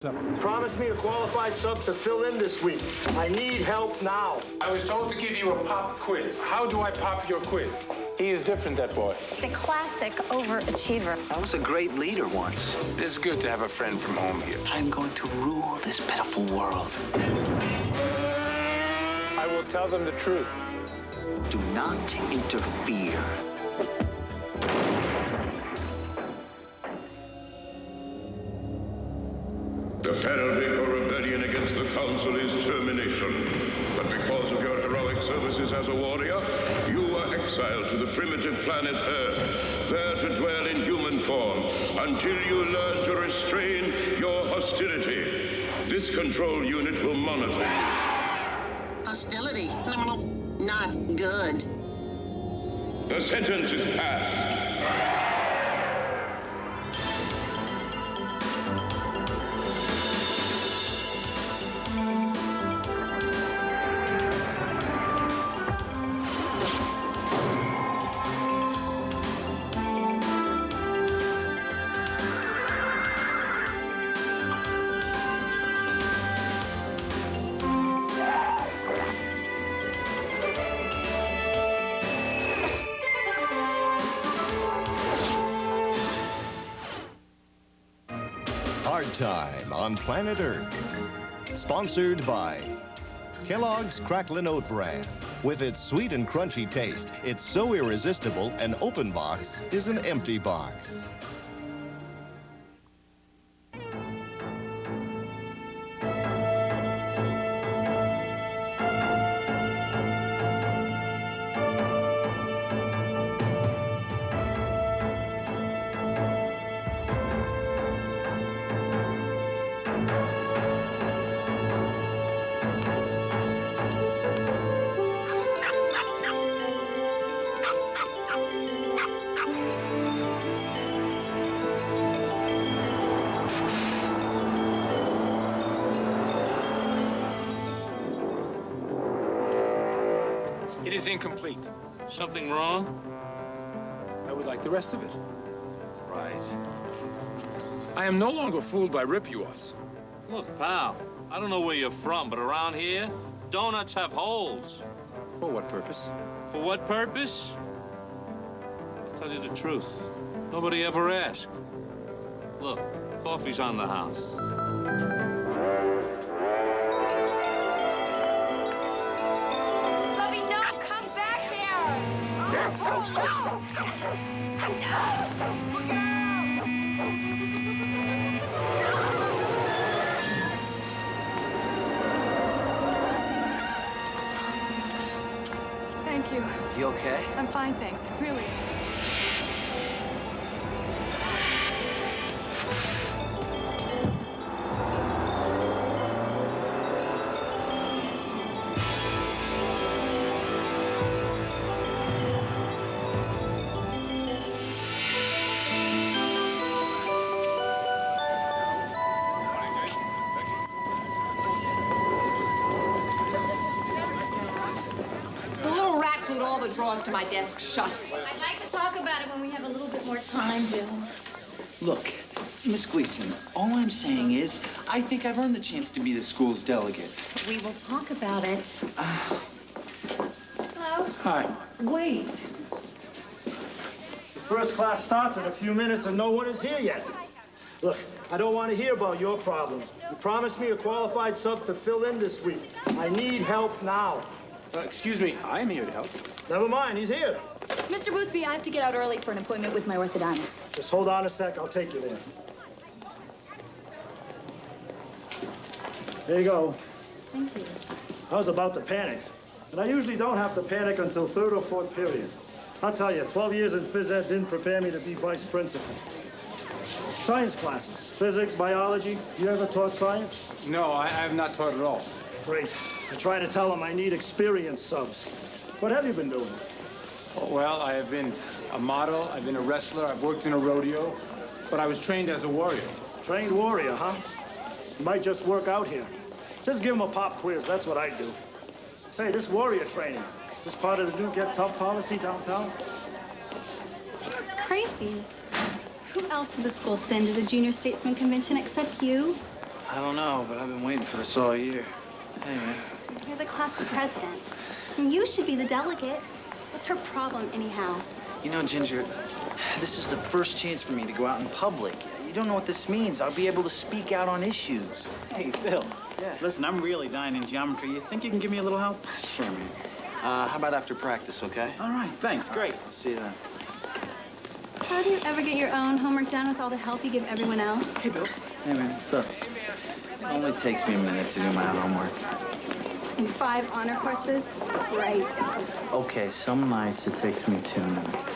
Promise me a qualified sub to fill in this week. I need help now. I was told to give you a pop quiz. How do I pop your quiz? He is different, that boy. He's a classic overachiever. I was a great leader once. It's good to have a friend from home here. I'm going to rule this pitiful world. I will tell them the truth. Do not interfere. The penalty for rebellion against the Council is termination. But because of your heroic services as a warrior, you are exiled to the primitive planet Earth, there to dwell in human form until you learn to restrain your hostility. This control unit will monitor you. Hostility? Not good. The sentence is passed. Hard Time on Planet Earth. Sponsored by Kellogg's Cracklin' Oat Bran. With its sweet and crunchy taste, it's so irresistible, an open box is an empty box. It is incomplete. Something wrong? I would like the rest of it. Right. I am no longer fooled by rip-you-offs. Look, pal, I don't know where you're from, but around here, donuts have holes. For what purpose? For what purpose? I'll tell you the truth. Nobody ever asked. Look, coffee's on the house. Thank you. You okay? I'm fine, thanks. Really. All the drawers to my desk shut. I'd like to talk about it when we have a little bit more time, Bill. Look, Miss Gleason, all I'm saying is I think I've earned the chance to be the school's delegate. We will talk about it. Hello? Hi. Wait. The first class starts in a few minutes and no one is here yet. Look, I don't want to hear about your problems. You promised me a qualified sub to fill in this week. I need help now. Excuse me, I am here to help. Never mind, he's here. Mr. Boothby, I have to get out early for an appointment with my orthodontist. Just hold on a sec, I'll take you there. There you go. Thank you. I was about to panic. And I usually don't have to panic until third or fourth period. I'll tell you, 12 years in phys ed didn't prepare me to be vice principal. Science classes, physics, biology. You ever taught science? No, I have not taught at all. Great. I try to tell them I need experienced subs. What have you been doing? Oh, well, I have been a model, I've been a wrestler, I've worked in a rodeo, but I was trained as a warrior. Trained warrior, huh? You might just work out here. Just give them a pop quiz, that's what I do. Say, this warrior training, is this part of the new Get Tough policy downtown? It's crazy. Who else would the school send to the Junior Statesman Convention except you? I don't know, but I've been waiting for this all year. Hey, man. You're the class president. And you should be the delegate. What's her problem, anyhow? You know, Ginger, this is the first chance for me to go out in public. You don't know what this means. I'll be able to speak out on issues. Hey, Bill. Yeah. Listen, I'm really dying in geometry. You think you can give me a little help? Sure, man. How about after practice, okay? All right, thanks. Great. See you then. How do you ever get your own homework done with all the help you give everyone else? Hey, Bill. Hey, man. What's up? It only takes me a minute to do my homework. And 5 honor courses? Right. Okay, some nights it takes me 2 minutes.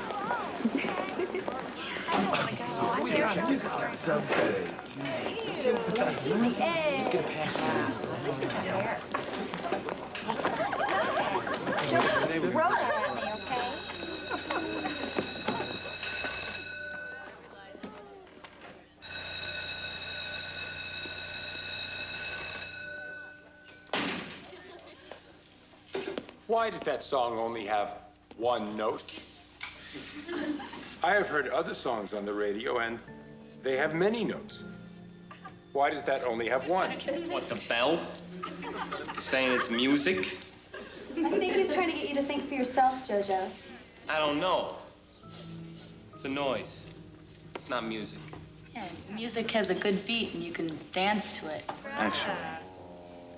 So good. Why does that song only have one note? I have heard other songs on the radio, and they have many notes. Why does that only have one? What, the bell? Saying it's music? I think he's trying to get you to think for yourself, Jojo. I don't know. It's a noise. It's not music. Yeah, music has a good beat and you can dance to it. Actually,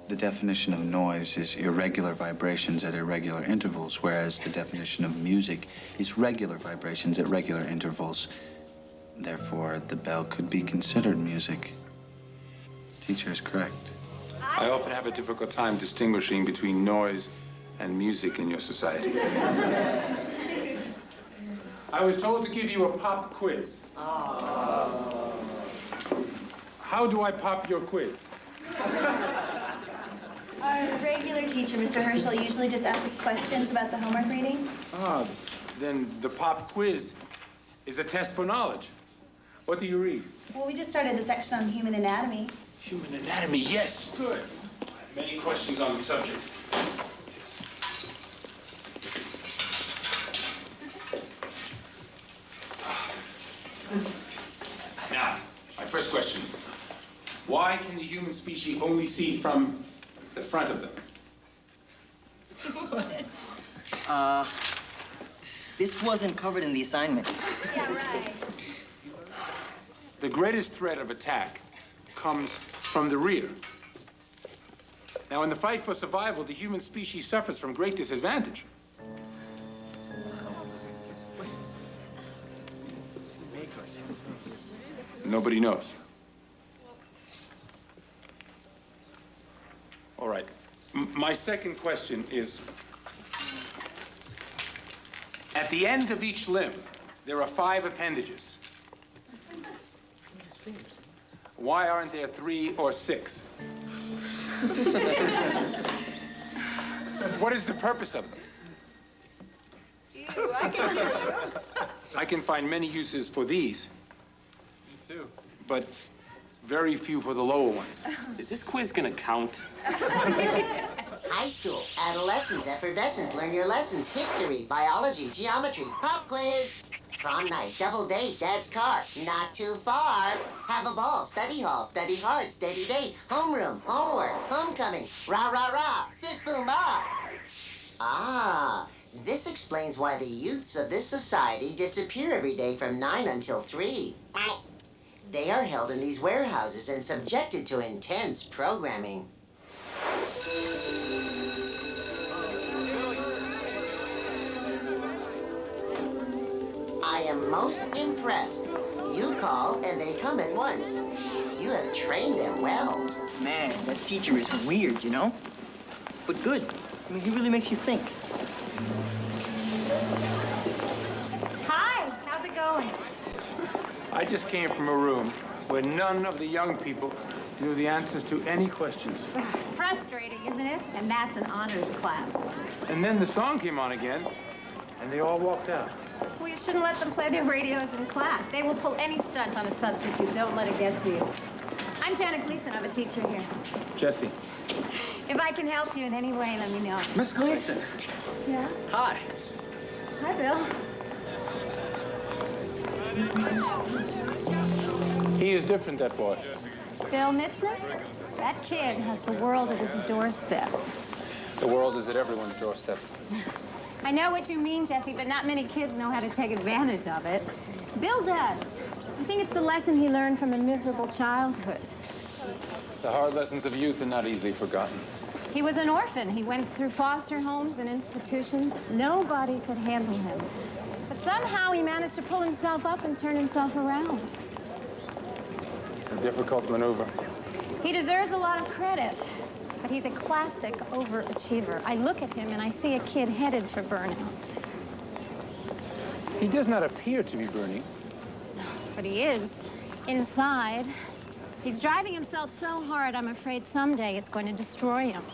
the definition of noise is irregular vibrations at irregular intervals, whereas the definition of music is regular vibrations at regular intervals. Therefore, the bell could be considered music. Teacher is correct. I often have a difficult time distinguishing between noise and music in your society. I was told to give you a pop quiz. How do I pop your quiz? Our regular teacher, Mr. Herschel, usually just asks us questions about the homework reading. Ah, then the pop quiz is a test for knowledge. What do you read? Well, we just started the section on human anatomy. Human anatomy, yes, good. Many questions on the subject. Now, my first question. Why can the human species only see from the front of them? This wasn't covered in the assignment. Yeah, right. The greatest threat of attack comes from the rear. Now, in the fight for survival, the human species suffers from great disadvantage. Nobody knows. All right. My second question is, at the end of each limb, there are 5 appendages. Why aren't there 3 or 6? What is the purpose of them? I can hear you. I can find many uses for these. Me too. But very few for the lower ones. Is this quiz gonna count? High school, adolescence, effervescence, learn your lessons, history, biology, geometry, pop quiz. Prom night, double date, dad's car, not too far. Have a ball, study hall, study hard, steady date, homeroom, homework, homecoming, rah, rah, rah, sis, boom, bah. Ah, this explains why the youths of this society disappear every day from 9 until 3. They are held in these warehouses and subjected to intense programming. I am most impressed. You call and they come at once. You have trained them well. Man, that teacher is weird, you know? But good. I mean, he really makes you think. Hi, how's it going? I just came from a room where none of the young people knew the answers to any questions. Frustrating, isn't it? And that's an honors class. And then the song came on again, and they all walked out. Well, you shouldn't let them play their radios in class. They will pull any stunt on a substitute. Don't let it get to you. I'm Janet Gleason. I'm a teacher here. Jesse. If I can help you in any way, let me know. Miss Gleason. Yeah? Hi. Hi, Bill. He is different, that boy. Bill Mitchner? That kid has the world at his doorstep. The world is at everyone's doorstep. I know what you mean, Jesse, but not many kids know how to take advantage of it. Bill does. I think it's the lesson he learned from a miserable childhood. The hard lessons of youth are not easily forgotten. He was an orphan. He went through foster homes and institutions. Nobody could handle him. But somehow he managed to pull himself up and turn himself around. A difficult maneuver. He deserves a lot of credit, but he's a classic overachiever. I look at him and I see a kid headed for burnout. He does not appear to be burning. But he is, inside. He's driving himself so hard, I'm afraid someday it's going to destroy him.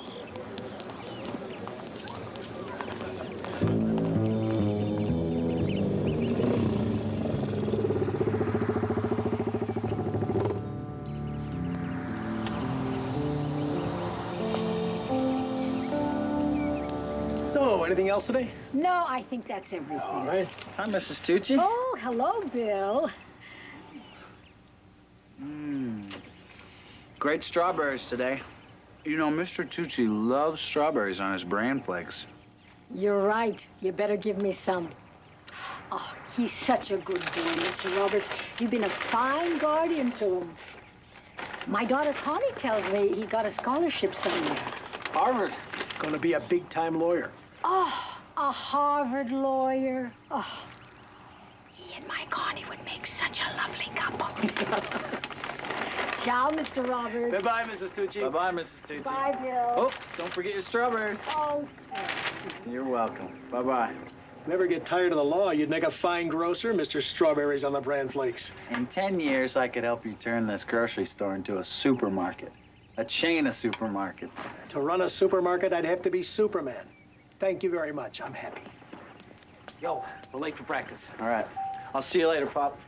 So, anything else today? No, I think that's everything. All right. Hi, Mrs. Tucci. Oh, hello, Bill. Great strawberries today. You know, Mr. Tucci loves strawberries on his bran flakes. You're right. You better give me some. Oh, he's such a good boy, Mr. Roberts. You've been a fine guardian to him. My daughter Connie tells me he got a scholarship somewhere. Harvard. Gonna be a big-time lawyer. Oh, a Harvard lawyer. Oh, he and my Connie would make such a lovely couple. Ciao, Mr. Roberts. Goodbye, Mrs. Tucci. Bye-bye, Mrs. Tucci. Bye, Bill. Oh, don't forget your strawberries. Oh. You're welcome. Bye-bye. Never get tired of the law. You'd make a fine grocer, Mr. Strawberries on the bran flakes. In 10 years, I could help you turn this grocery store into a supermarket. A chain of supermarkets. To run a supermarket, I'd have to be Superman. Thank you very much. I'm happy. Yo, we're late for practice. All right. I'll see you later, Pop.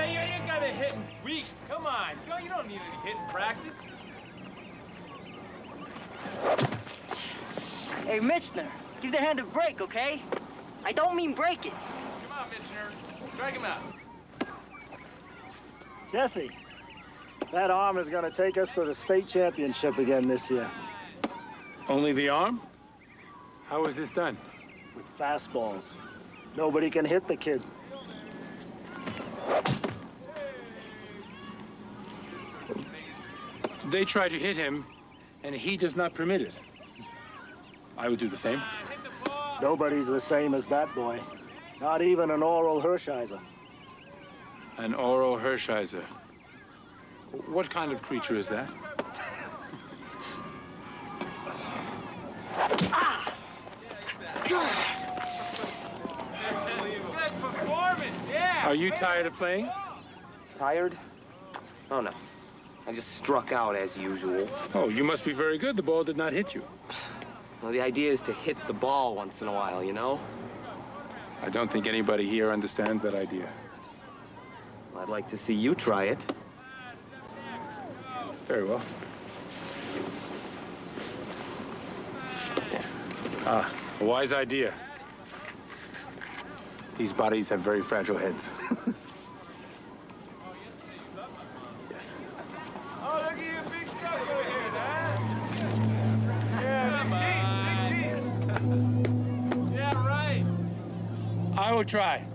You got it hit in weeks. Come on. You don't need any hit in practice. Hey, Mitchner, give the hand a break, okay? I don't mean break it. Come on, Mitchner. Drag him out. Jesse, that arm is going to take us to the state championship again this year. Only the arm? How is this done? With fastballs. Nobody can hit the kid. They try to hit him, and he does not permit it. I would do the same. Nobody's the same as that boy. Not even an Oral Hershiser. An Oral Hershiser. What kind of creature is that? Good performance, yeah. Are you tired of playing? Tired? Oh, no. I just struck out as usual. Oh, you must be very good. The ball did not hit you. Well, the idea is to hit the ball once in a while, you know? I don't think anybody here understands that idea. Well, I'd like to see you try it. Very well. Ah, a wise idea. These bodies have very fragile heads. Yes. Oh, look at you, big sucker huh? Yeah, big teams. Yeah, right. I will try.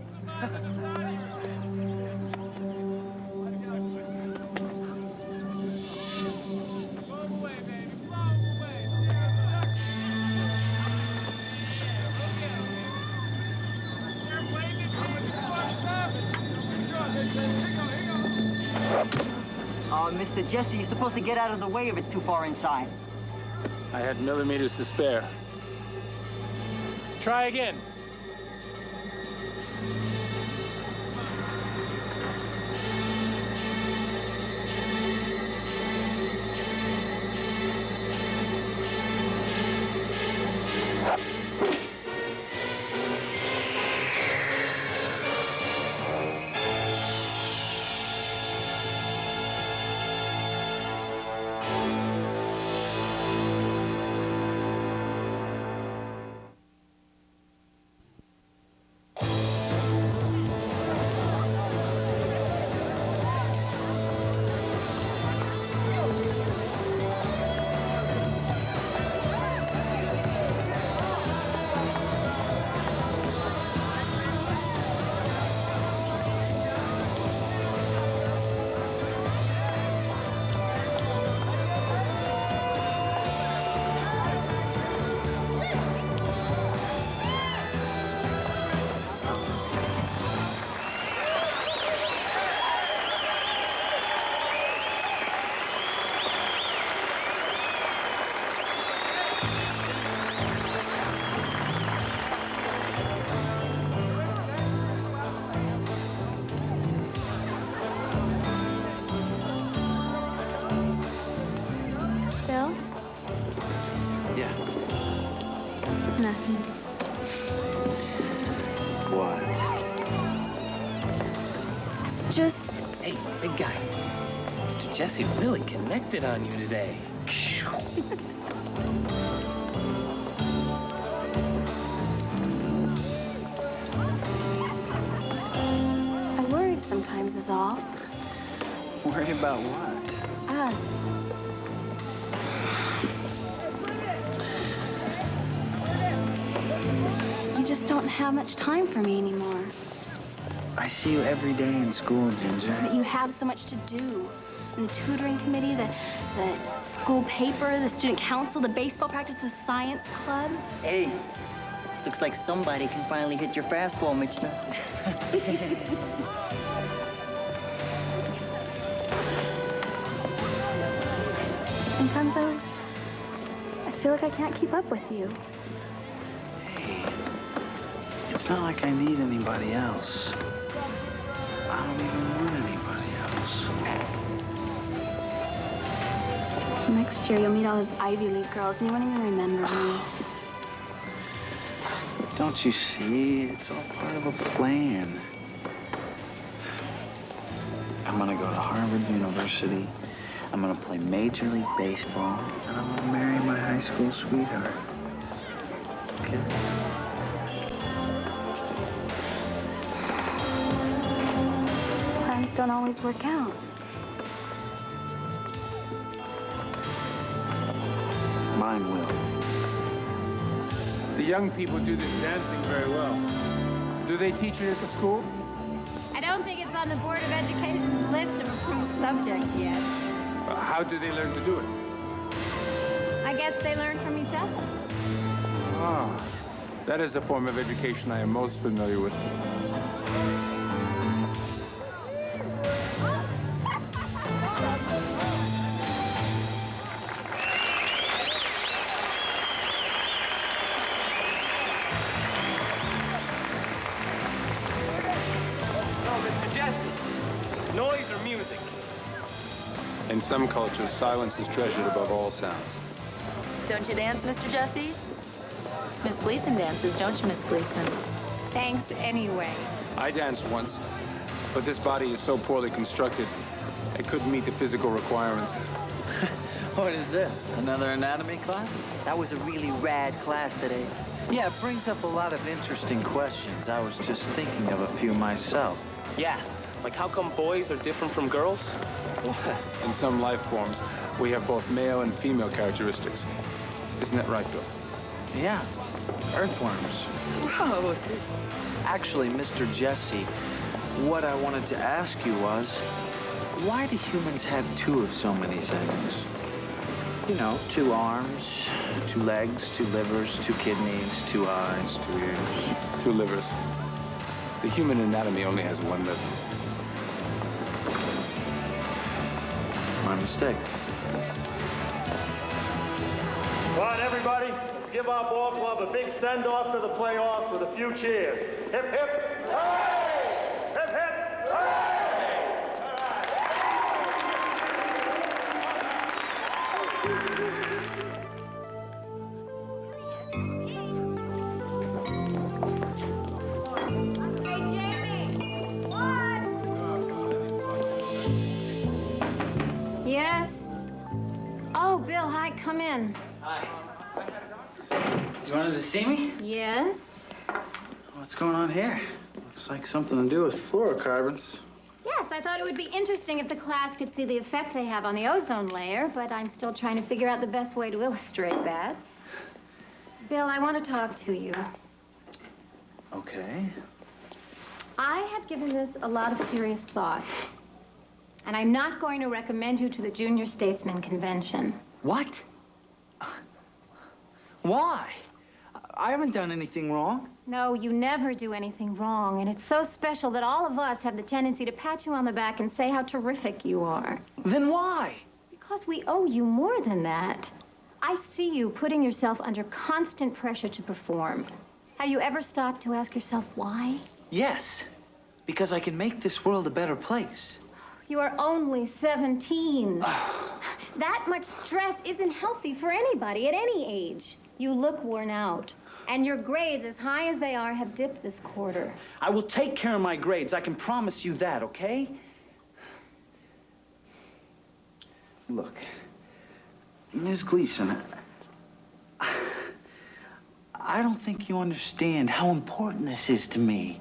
Mr. Jesse, you're supposed to get out of the way if it's too far inside. I had millimeters to spare. Try again. Hey, big guy. Mr. Jesse really connected on you today. I worry sometimes is all. Worry about what? Us. You just don't have much time for me anymore. I see you every day in school, Ginger. But you have so much to do. And the tutoring committee, the school paper, the student council, the baseball practice, the science club. Hey, looks like somebody can finally hit your fastball, Mitchell. Sometimes I feel like I can't keep up with you. Hey, it's not like I need anybody else. I don't even want anybody else. Next year, you'll meet all those Ivy League girls, and you won't even remember me. Don't you see? It's all part of a plan. I'm gonna go to Harvard University. I'm gonna play Major League Baseball, and I'm gonna marry my high school sweetheart. Okay? Plans don't always work out. Mine will. The young people do this dancing very well. Do they teach it at the school? I don't think it's on the Board of Education's list of approved subjects yet. How do they learn to do it? I guess they learn from each other. Ah, that is a form of education I am most familiar with. Noise or music? In some cultures, silence is treasured above all sounds. Don't you dance, Mr. Jesse? Miss Gleason dances, don't you, Miss Gleason? Thanks anyway. I danced once, but this body is so poorly constructed, I couldn't meet the physical requirements. What is this? Another anatomy class? That was a really rad class today. Yeah, it brings up a lot of interesting questions. I was just thinking of a few myself. Yeah, like how come boys are different from girls? What? In some life forms, we have both male and female characteristics. Isn't that right, Bill? Yeah, earthworms. Gross. Actually, Mr. Jesse, what I wanted to ask you was, why do humans have two of so many things? You know, 2 arms, 2 legs, 2 livers, 2 kidneys, 2 eyes, 2 ears. 2 livers. The human anatomy only has 1 liver. My mistake. Come on, everybody. Let's give our ball club a big send-off to the playoffs with a few cheers. Hip, hip. Hooray! Hip, hip. Hooray! Yes? Oh, Bill, hi, come in. Hi. You wanted to see me? Yes? What's going on here? Looks like something to do with fluorocarbons. Yes, I thought it would be interesting if the class could see the effect they have on the ozone layer, but I'm still trying to figure out the best way to illustrate that. Bill, I want to talk to you. Okay. I have given this a lot of serious thought, and I'm not going to recommend you to the Junior Statesman Convention. What? Why? I haven't done anything wrong. No, you never do anything wrong, and it's so special that all of us have the tendency to pat you on the back and say how terrific you are. Then why? Because we owe you more than that. I see you putting yourself under constant pressure to perform. Have you ever stopped to ask yourself why? Yes, because I can make this world a better place. You are only 17. That much stress isn't healthy for anybody at any age. You look worn out. And your grades, as high as they are, have dipped this quarter. I will take care of my grades. I can promise you that, okay? Look, Ms. Gleason, I don't think you understand how important this is to me.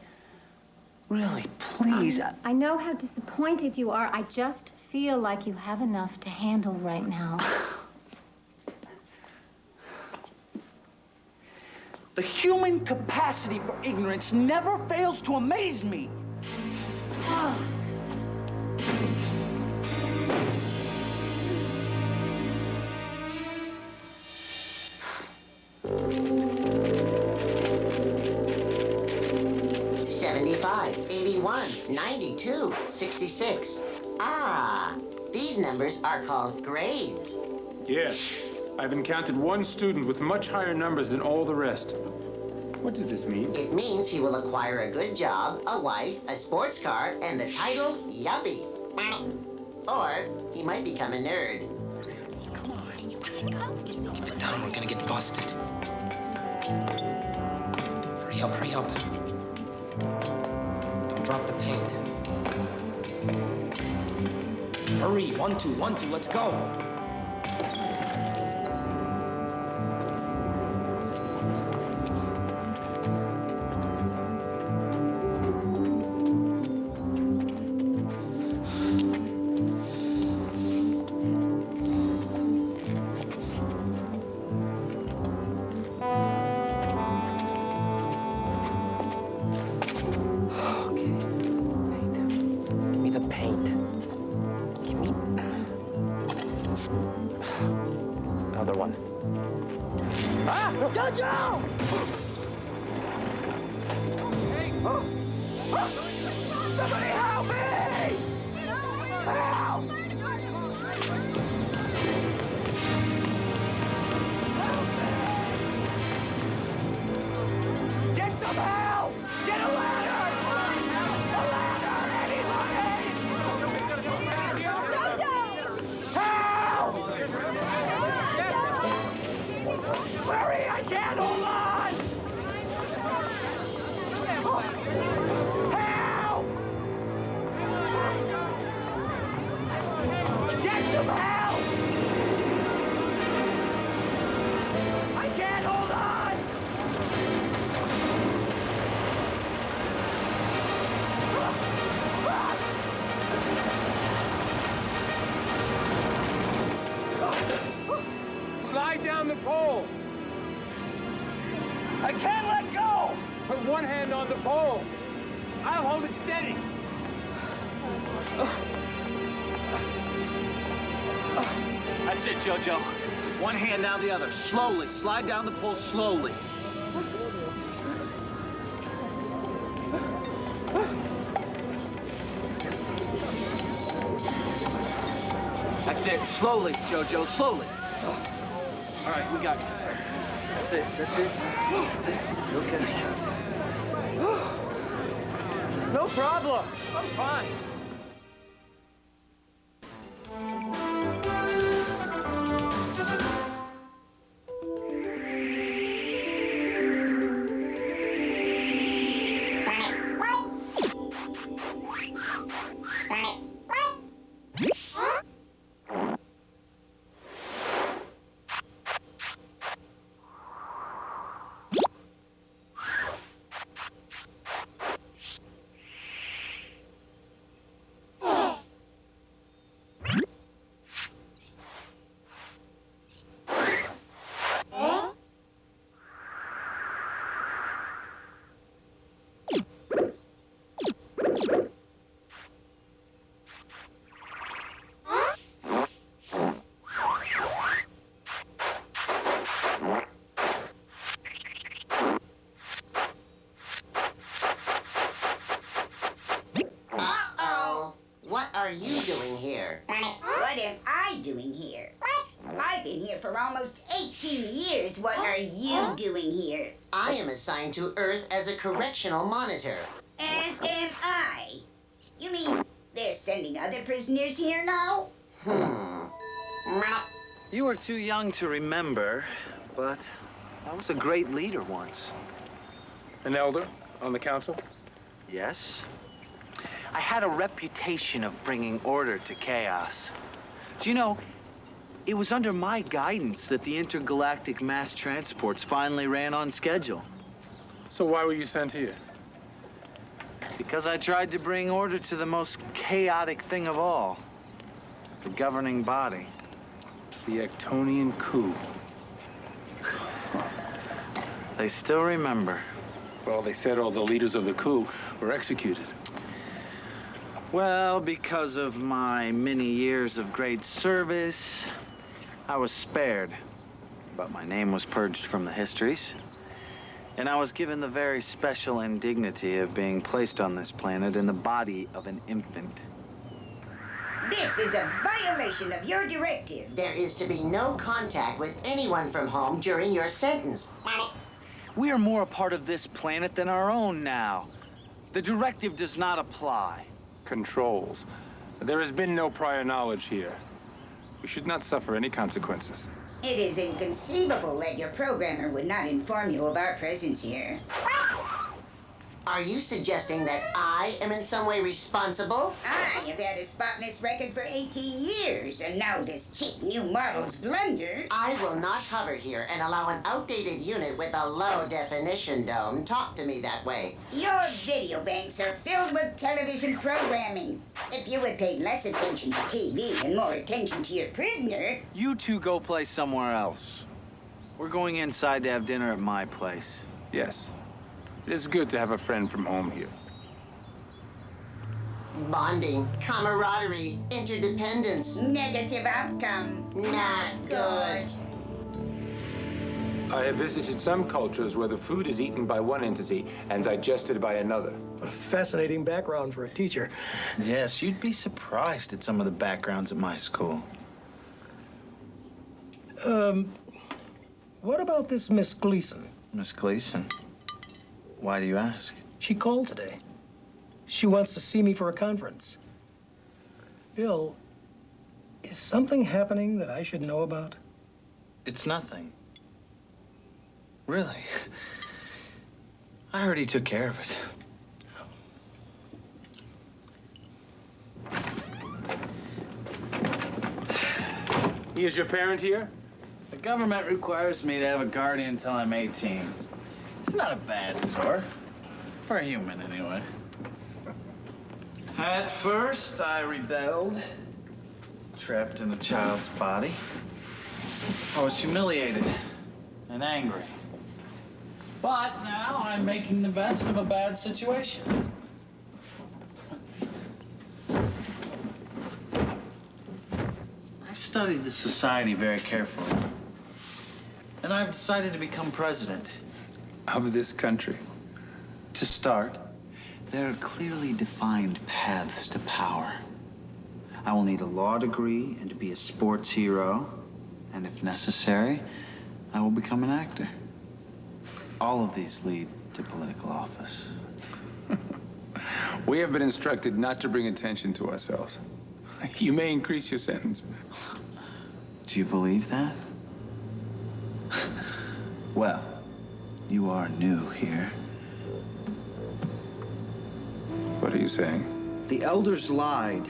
Really, please. I know how disappointed you are. I just feel like you have enough to handle right now. The human capacity for ignorance never fails to amaze me. Ah. 75, 81, 92, 66. Ah, these numbers are called grades. Yes. I've encountered one student with much higher numbers than all the rest. What does this mean? It means he will acquire a good job, a wife, a sports car, and the title Yuppie. Or he might become a nerd. Come on. Keep it down, we're gonna get busted. Hurry up, hurry up. Don't drop the paint. Hurry, 1, 2, 1, 2, let's go. Another one. Ah! Jojo! Somebody help me! Help! Get some help! Get a ladder! A ladder! Anybody! Help! Hurry! I can't hold on! Help! Get some help! I can't hold on! Slide down the pole. I can't let go! Put one hand on the pole. I'll hold it steady. That's it, Jojo. One hand, now the other. Slowly. Slide down the pole slowly. That's it. Slowly, Jojo. Slowly. All right, we got it. That's it. That's it. That's it. Okay. No problem. I'm fine. What are you doing here? What am I doing here? I've been here for almost 18 years. What are you doing here? I am assigned to Earth as a correctional monitor. As am I. You mean they're sending other prisoners here now? You were too young to remember, but I was a great leader once. An elder on the council? Yes. I had a reputation of bringing order to chaos. Do you know, It was under my guidance that the intergalactic mass transports finally ran on schedule. So why were you sent here? Because I tried to bring order to the most chaotic thing of all, the governing body. The Actonian coup. They still remember. Well, they said all the leaders of the coup were executed. Well, because of my many years of great service, I was spared. But my name was purged from the histories. And I was given the very special indignity of being placed on this planet in the body of an infant. This is a violation of your directive. There is to be no contact with anyone from home during your sentence. We are more a part of this planet than our own now. The directive does not apply. Controls. There has been no prior knowledge here. We should not suffer any consequences. It is inconceivable that your programmer would not inform you of our presence here. Are you suggesting that I am in some way responsible? I have had a spotless record for 18 years, and now this cheap new model's blunder. I will not hover here and allow an outdated unit with a low-definition dome talk to me that way. Your video banks are filled with television programming. If you had paid less attention to TV and more attention to your prisoner... You two go play somewhere else. We're going inside to have dinner at my place. Yes. It is good to have a friend from home here. Bonding, camaraderie, interdependence. Negative outcome. Not good. I have visited some cultures where the food is eaten by one entity and digested by another. What a fascinating background for a teacher. Yes, you'd be surprised at some of the backgrounds at my school. What about this Miss Gleason? Miss Gleason? Why do you ask? She called today. She wants to see me for a conference. Bill, is something happening that I should know about? It's nothing. Really. I already took care of it. He is your parent here? The government requires me to have a guardian until I'm 18. It's not a bad sort. For a human, anyway. At first, I rebelled. Trapped in a child's body. I was humiliated and angry. But now I'm making the best of a bad situation. I've studied the society very carefully. And I've decided to become president. Of this country? To start, there are clearly defined paths to power. I will need a law degree and to be a sports hero. And if necessary, I will become an actor. All of these lead to political office. We have been instructed not to bring attention to ourselves. You may increase your sentence. Do you believe that? Well, you are new here. What are you saying? The elders lied.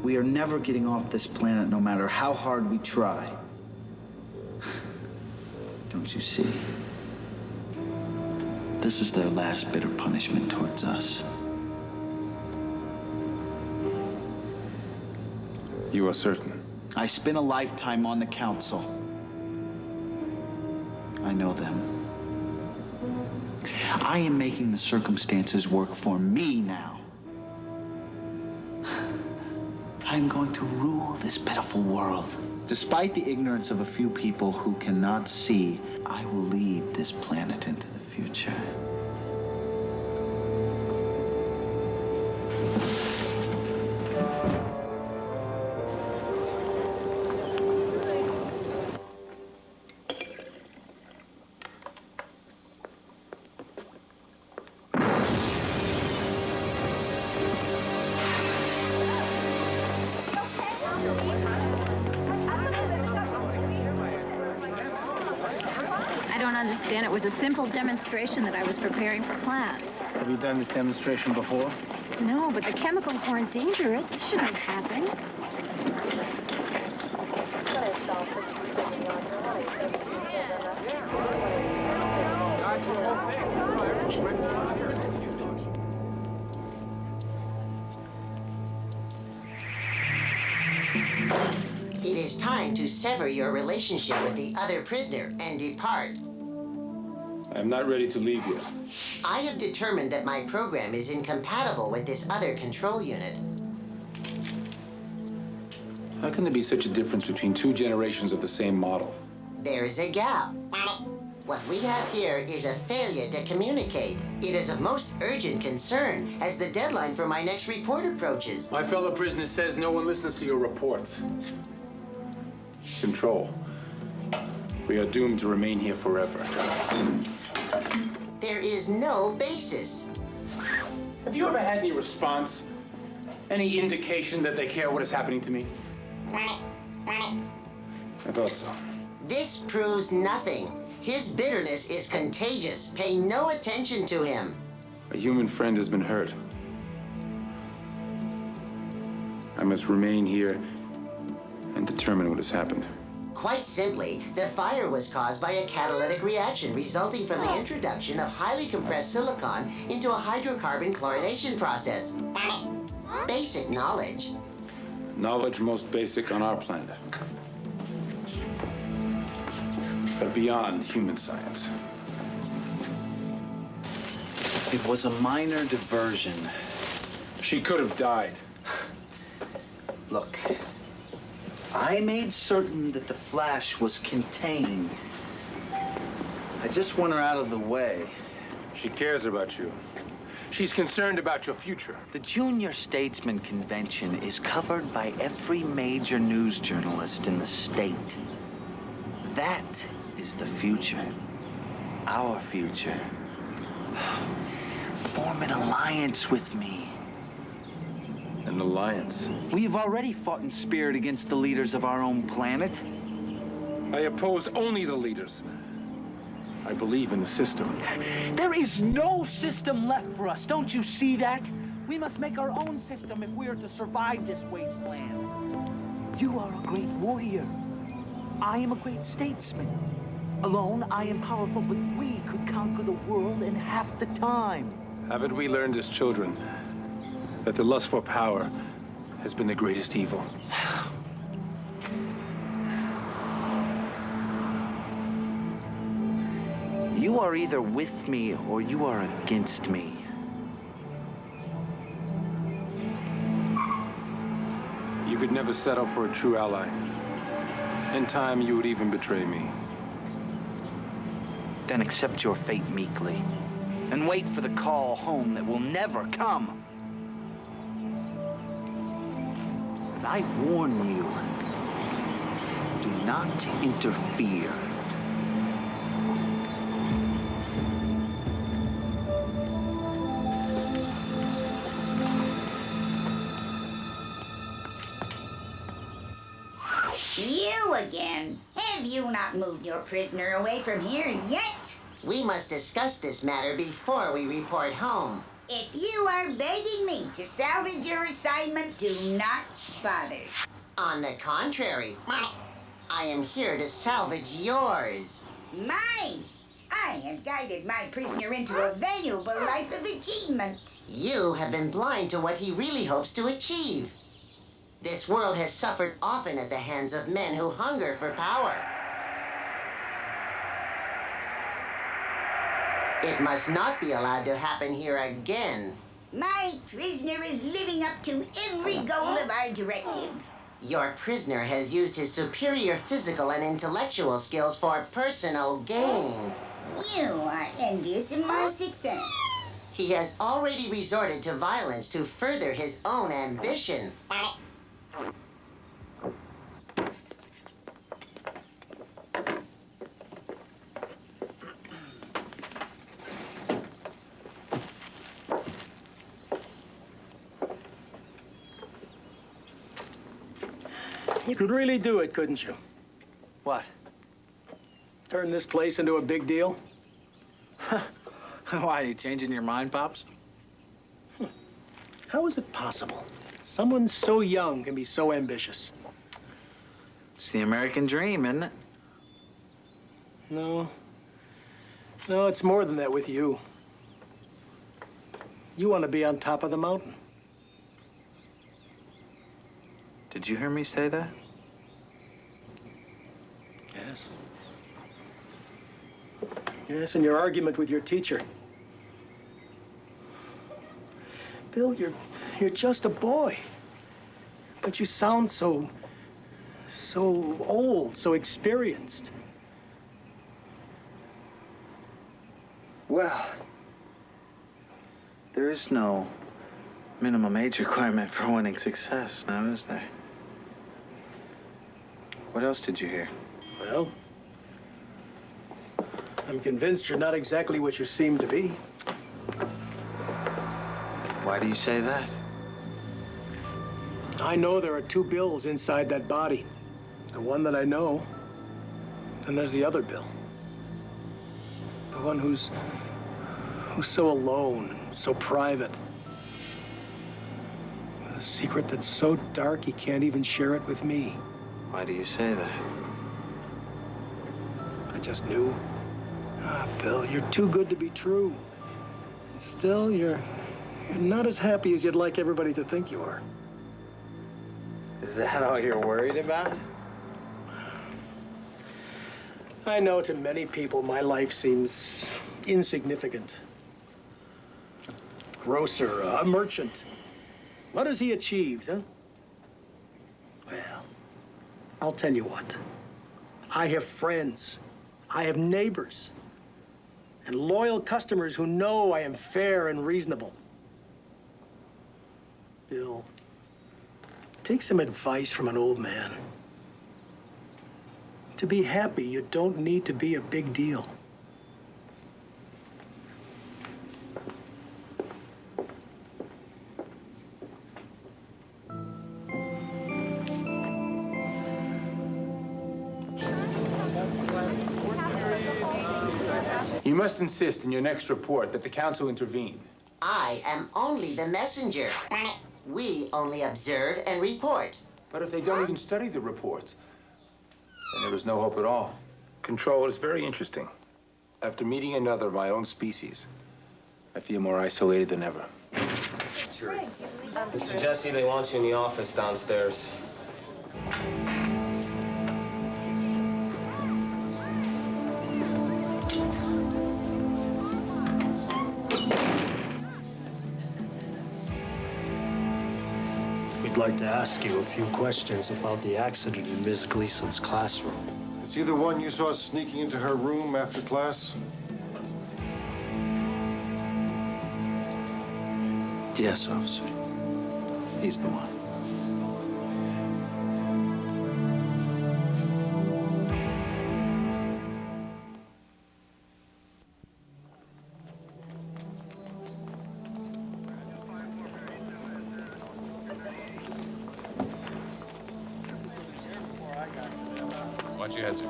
We are never getting off this planet no matter how hard we try. Don't you see? This is their last bitter punishment towards us. You are certain? I spent a lifetime on the council. I know them. I am making the circumstances work for me now. I'm going to rule this pitiful world. Despite the ignorance of a few people who cannot see, I will lead this planet into the future. Understand it was a simple demonstration that I was preparing for class. Have you done this demonstration before? No, but the chemicals weren't dangerous. It shouldn't have happened. It is time to sever your relationship with the other prisoner and depart. I'm not ready to leave yet. I have determined that my program is incompatible with this other control unit. How can there be such a difference between two generations of the same model? There is a gap. What we have here is a failure to communicate. It is of most urgent concern as the deadline for my next report approaches. My fellow prisoner says no one listens to your reports. Control. We are doomed to remain here forever. There is no basis. Have you ever had any response? Any indication that they care what is happening to me? I thought so. This proves nothing. His bitterness is contagious. Pay no attention to him. A human friend has been hurt. I must remain here and determine what has happened. Quite simply, the fire was caused by a catalytic reaction resulting from the introduction of highly compressed silicon into a hydrocarbon chlorination process. Basic knowledge. Knowledge most basic on our planet. But beyond human science. It was a minor diversion. She could have died. Look, I made certain that the flash was contained. I just want her out of the way. She cares about you. She's concerned about your future. The Junior Statesman Convention is covered by every major news journalist in the state. That is the future. Our future. Form an alliance with me. An alliance? We've already fought in spirit against the leaders of our own planet. I oppose only the leaders. I believe in the system. There is no system left for us. Don't you see that? We must make our own system if we are to survive this wasteland. You are a great warrior. I am a great statesman. Alone, I am powerful, but we could conquer the world in half the time. Haven't we learned as children that the lust for power has been the greatest evil? You are either with me or you are against me. You could never settle for a true ally. In time, you would even betray me. Then accept your fate meekly and wait for the call home that will never come. But I warn you, do not interfere. You again. Have you not moved your prisoner away from here yet? We must discuss this matter before we report home. If you are begging me to salvage your assignment, do not bother. On the contrary, I am here to salvage yours. Mine? I have guided my prisoner into a valuable life of achievement. You have been blind to what he really hopes to achieve. This world has suffered often at the hands of men who hunger for power. It must not be allowed to happen here again. My prisoner is living up to every goal of our directive. Your prisoner has used his superior physical and intellectual skills for personal gain. You are envious of my success. He has already resorted to violence to further his own ambition. You could really do it, couldn't you? What? Turn this place into a big deal? Why, are you changing your mind, Pops? How is it possible? Someone so young can be so ambitious. It's the American dream, isn't it? No. No, it's more than that with you. You want to be on top of the mountain. Did you hear me say that? Yes. Yes, in your argument with your teacher. Bill, you're just a boy. But you sound so old, so experienced. Well, there is no minimum age requirement for winning success, now is there? What else did you hear? Well, I'm convinced you're not exactly what you seem to be. Why do you say that? I know there are two Bills inside that body. The one that I know, and there's the other Bill. The one who's so alone, so private. With a secret that's so dark he can't even share it with me. Why do you say that? I just knew. Ah, Bill, you're too good to be true. And still, you're not as happy as you'd like everybody to think you are. Is that all you're worried about? I know to many people my life seems insignificant. Grocer, a merchant. What has he achieved, huh? Well, I'll tell you what. I have friends. I have neighbors. And loyal customers who know I am fair and reasonable. Bill, take some advice from an old man. To be happy, you don't need to be a big deal. You must insist in your next report that the council intervene. I am only the messenger. We only observe and report. But if they don't even study the reports, then there is no hope at all. Control is very interesting. After meeting another of my own species, I feel more isolated than ever. Mr. Jesse, they want you in the office downstairs. We'd like to ask you a few questions about the accident in Ms. Gleason's classroom. Is he the one you saw sneaking into her room after class? Yes, officer. He's the one. Watch your head, sir.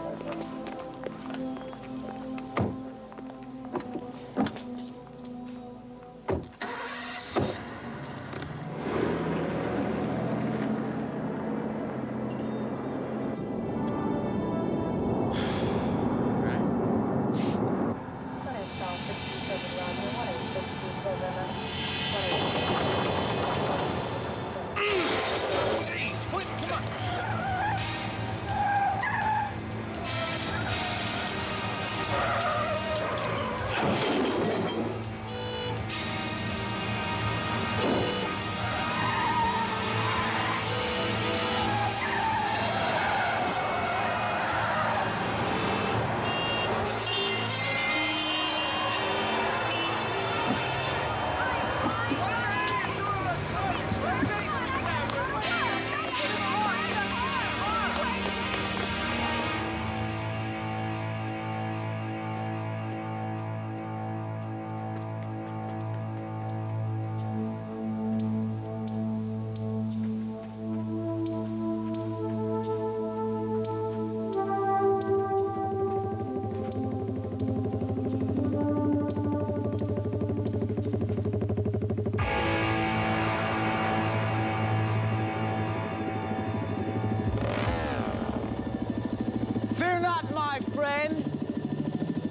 not, my friend.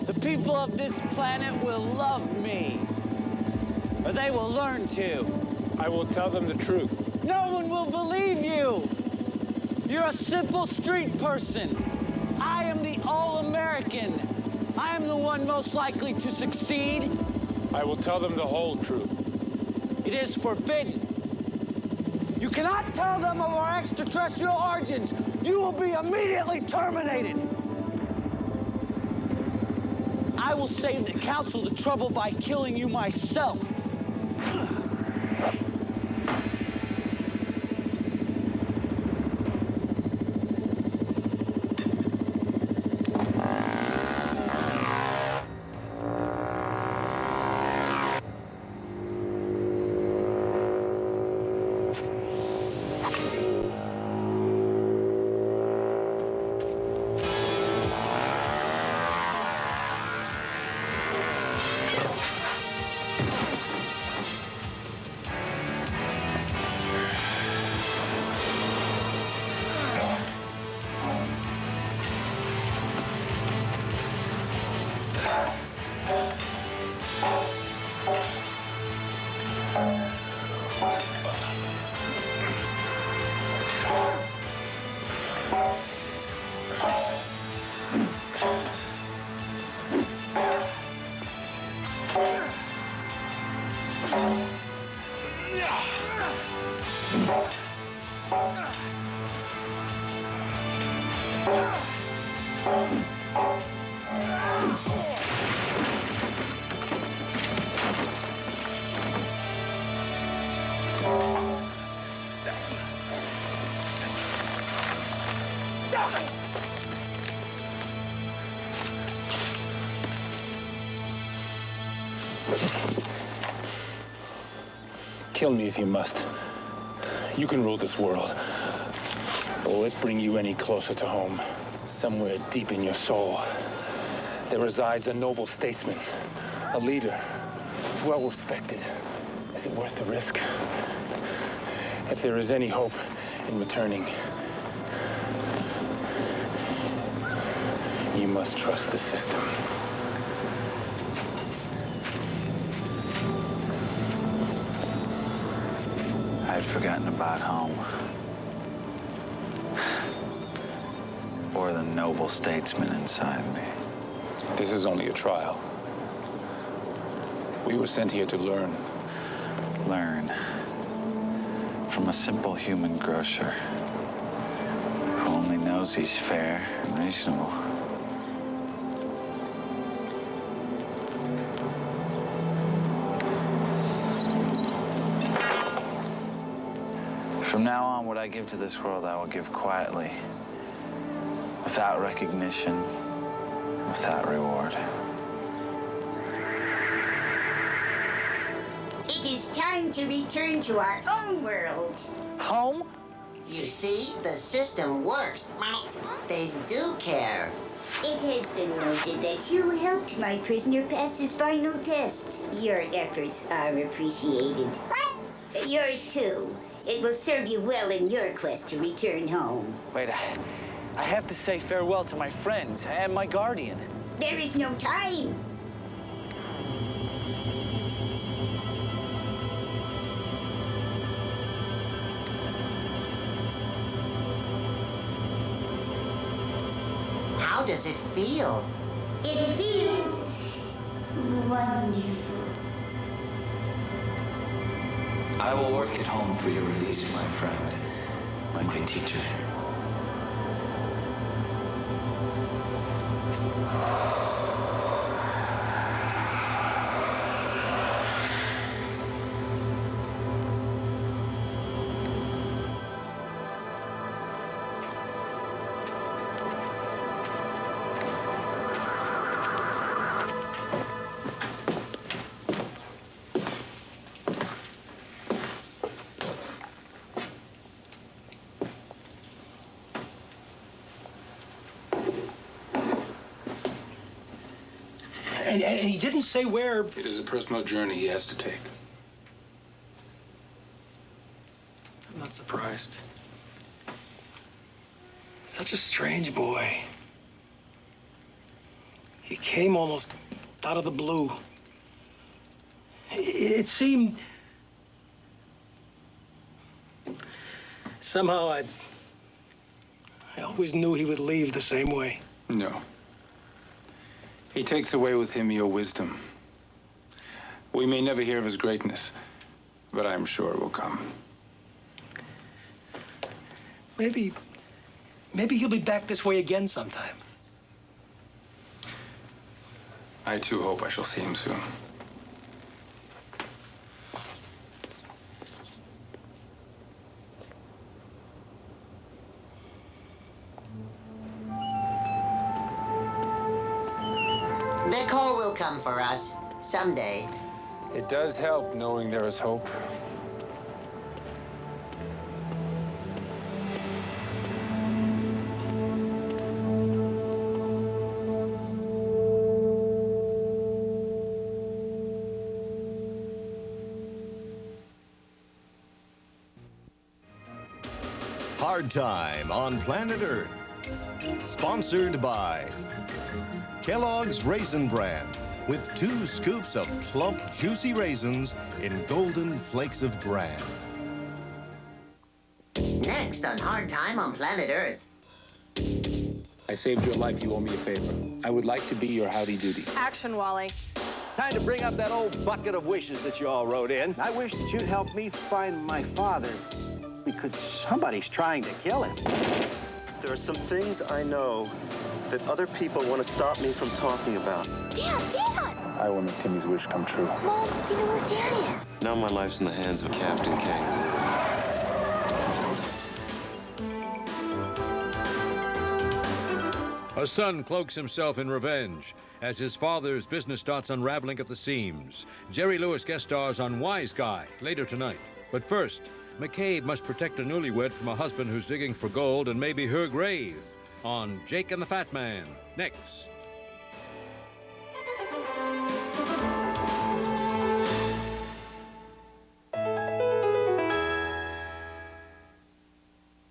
The people of this planet will love me. Or they will learn to. I will tell them the truth. No one will believe you. You're a simple street person. I am the all-American. I am the one most likely to succeed. I will tell them the whole truth. It is forbidden. You cannot tell them of our extraterrestrial origins. You will be immediately terminated. I will save the council the trouble by killing you myself. Kill me if you must. You can rule this world. But will it bring you any closer to home? Somewhere deep in your soul, there resides a noble statesman, a leader, well respected. Is it worth the risk? If there is any hope in returning, you must trust the system. I'd forgotten about home. Or the noble statesman inside me. This is only a trial. We were sent here to learn. Learn from a simple human grocer who only knows he's fair and reasonable. From now on, what I give to this world, I will give quietly, without recognition, without reward. It is time to return to our own world. Home? You see, the system works. They do care. It has been noted that you helped my prisoner pass his final test. Your efforts are appreciated. Yours too. It will serve you well in your quest to return home. Wait, I have to say farewell to my friends and my guardian. There is no time. How does it feel? It feels wonderful. I will work at home for your release, my friend, like the teacher. And he didn't say where. It is a personal journey he has to take. I'm not surprised. Such a strange boy. came almost out of the blue. It seemed... Somehow I always knew he would leave the same way. No. He takes away with him your wisdom. We may never hear of his greatness, but I am sure it will come. Maybe he'll be back this way again sometime. I too hope I shall see him soon. The call will come for us someday. It does help knowing there is hope. Hard Time on Planet Earth. Sponsored by Kellogg's Raisin Bran, with 2 scoops of plump, juicy raisins in golden flakes of bran. Next on Hard Time on Planet Earth. I saved your life. You owe me a favor. I would like to be your howdy-doody. Action, Wally. Time to bring up that old bucket of wishes that you all wrote in. I wish that you'd help me find my father, because somebody's trying to kill him. There are some things I know that other people want to stop me from talking about. Dad! I will make Timmy's wish come true. Mom, do you know where Dad is? Now my life's in the hands of Captain Kangaroo. A son cloaks himself in revenge as his father's business starts unraveling at the seams. Jerry Lewis guest stars on Wise Guy later tonight. But first, McCabe must protect a newlywed from a husband who's digging for gold and maybe her grave on Jake and the Fat Man, next.